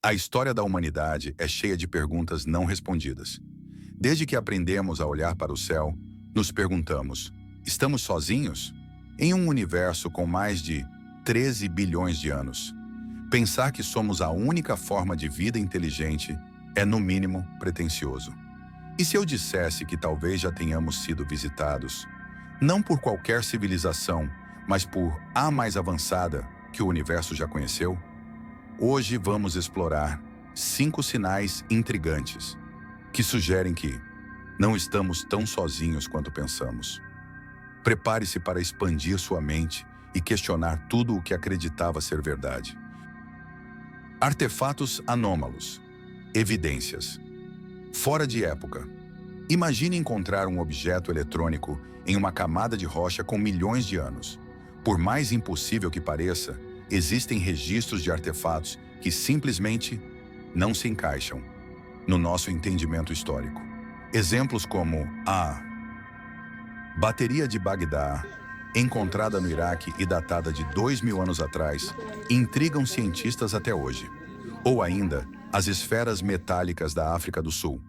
A história da humanidade é cheia de perguntas não respondidas. Desde que aprendemos a olhar para o céu, nos perguntamos: estamos sozinhos? Em um universo com mais de 13 bilhões de anos. Pensar que somos a única forma de vida inteligente é, no mínimo, pretensioso. E se eu dissesse que talvez já tenhamos sido visitados, não por qualquer civilização, mas por a mais avançada que o universo já conheceu? Hoje vamos explorar 5 sinais intrigantes que sugerem que não estamos tão sozinhos quanto pensamos. Prepare-se para expandir sua mente e questionar tudo o que acreditava ser verdade. Artefatos anômalos. Evidências. Fora de época. Imagine encontrar um objeto eletrônico em uma camada de rocha com milhões de anos. Por mais impossível que pareça, existem registros de artefatos que simplesmente não se encaixam no nosso entendimento histórico. Exemplos como a bateria de Bagdá, encontrada no Iraque e datada de 2000 anos atrás, intrigam cientistas até hoje. Ou ainda, as esferas metálicas da África do Sul,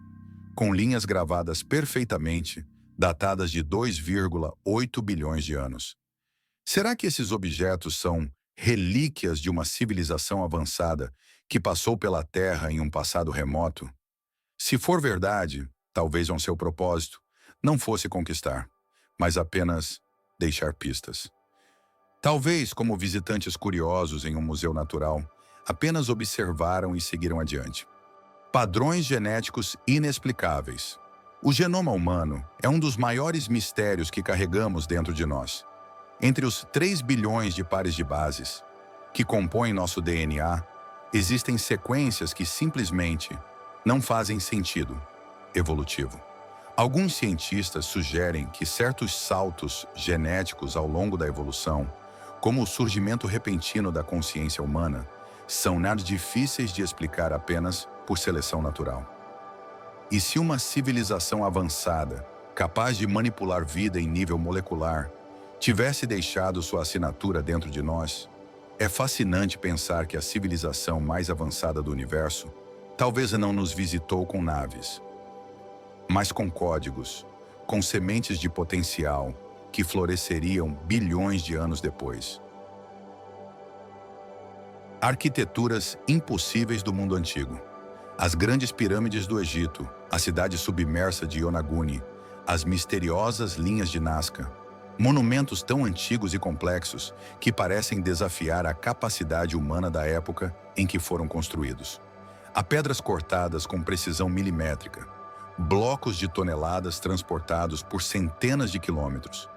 com linhas gravadas perfeitamente, datadas de 2,8 bilhões de anos. Será que esses objetos são relíquias de uma civilização avançada que passou pela Terra em um passado remoto? Se for verdade, talvez o seu propósito não fosse conquistar, mas apenas deixar pistas. Talvez, como visitantes curiosos em um museu natural, apenas observaram e seguiram adiante. Padrões genéticos inexplicáveis. O genoma humano é um dos maiores mistérios que carregamos dentro de nós. Entre os 3 bilhões de pares de bases que compõem nosso DNA, existem sequências que simplesmente não fazem sentido evolutivo. Alguns cientistas sugerem que certos saltos genéticos ao longo da evolução, como o surgimento repentino da consciência humana, são nada difíceis de explicar apenas por seleção natural. E se uma civilização avançada, capaz de manipular vida em nível molecular, tivesse deixado sua assinatura dentro de nós, é fascinante pensar que a civilização mais avançada do universo talvez não nos visitou com naves, mas com códigos, com sementes de potencial que floresceriam bilhões de anos depois. Arquiteturas impossíveis do mundo antigo. As grandes pirâmides do Egito, a cidade submersa de Yonaguni, as misteriosas linhas de Nazca, monumentos tão antigos e complexos que parecem desafiar a capacidade humana da época em que foram construídos. Há pedras cortadas com precisão milimétrica, blocos de toneladas transportados por centenas de quilômetros.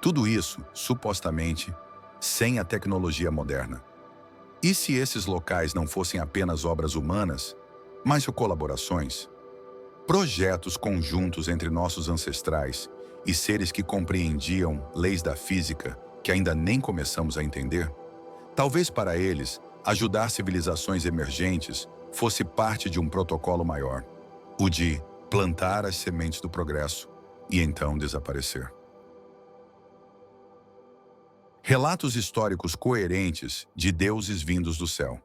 Tudo isso, supostamente, sem a tecnologia moderna. E se esses locais não fossem apenas obras humanas, mas colaborações? Projetos conjuntos entre nossos ancestrais e seres que compreendiam leis da física que ainda nem começamos a entender? Talvez para eles, ajudar civilizações emergentes fosse parte de um protocolo maior, o de plantar as sementes do progresso e então desaparecer. Relatos históricos coerentes de deuses vindos do céu.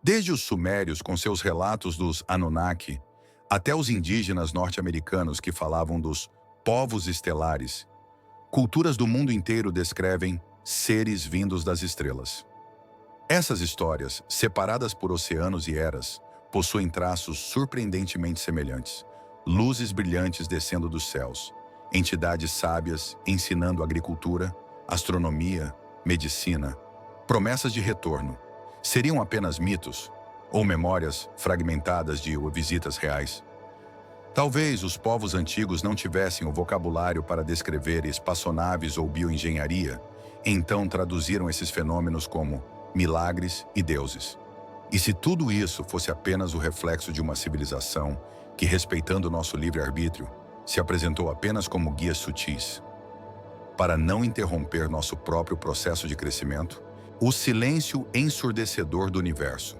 Desde os sumérios com seus relatos dos Anunnaki, até os indígenas norte-americanos que falavam dos povos estelares, culturas do mundo inteiro descrevem seres vindos das estrelas. Essas histórias, separadas por oceanos e eras, possuem traços surpreendentemente semelhantes. Luzes brilhantes descendo dos céus, entidades sábias ensinando agricultura, astronomia, medicina, promessas de retorno. Seriam apenas mitos ou memórias fragmentadas de visitas reais? Talvez os povos antigos não tivessem o vocabulário para descrever espaçonaves ou bioengenharia, então traduziram esses fenômenos como milagres e deuses. E se tudo isso fosse apenas o reflexo de uma civilização que, respeitando nosso livre-arbítrio, se apresentou apenas como guias sutis, para não interromper nosso próprio processo de crescimento? O silêncio ensurdecedor do universo.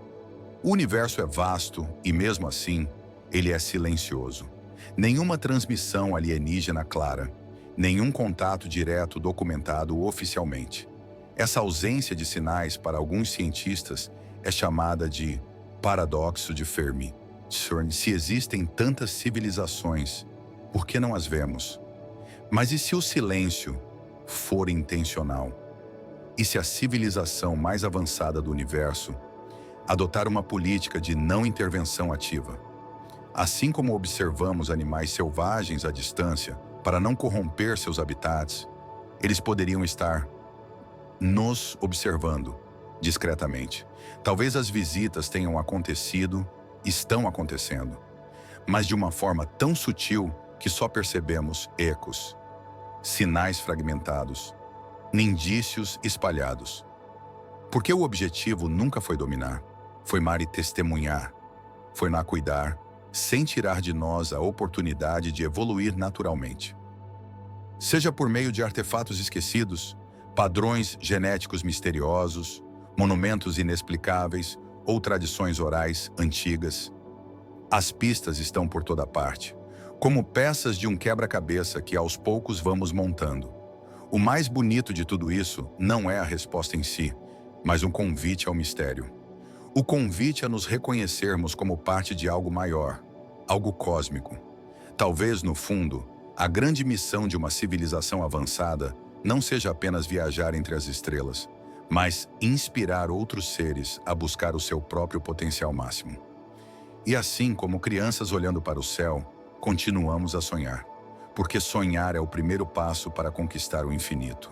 O universo é vasto e, mesmo assim, ele é silencioso. Nenhuma transmissão alienígena clara, nenhum contato direto documentado oficialmente. Essa ausência de sinais, para alguns cientistas, é chamada de Paradoxo de Fermi. Se existem tantas civilizações, por que não as vemos? Mas e se o silêncio for intencional? E se a civilização mais avançada do universo adotar uma política de não intervenção ativa? Assim como observamos animais selvagens à distância para não corromper seus habitats, eles poderiam estar nos observando discretamente. Talvez as visitas tenham acontecido, estão acontecendo, mas de uma forma tão sutil que só percebemos ecos, sinais fragmentados, indícios espalhados. Porque o objetivo nunca foi dominar, foi amar e testemunhar, foi na cuidar, sem tirar de nós a oportunidade de evoluir naturalmente. Seja por meio de artefatos esquecidos, padrões genéticos misteriosos, monumentos inexplicáveis ou tradições orais antigas. As pistas estão por toda parte, como peças de um quebra-cabeça que aos poucos vamos montando. O mais bonito de tudo isso não é a resposta em si, mas um convite ao mistério. O convite a nos reconhecermos como parte de algo maior, algo cósmico. Talvez, no fundo, a grande missão de uma civilização avançada não seja apenas viajar entre as estrelas, mas inspirar outros seres a buscar o seu próprio potencial máximo. E assim como crianças olhando para o céu, continuamos a sonhar, porque sonhar é o primeiro passo para conquistar o infinito.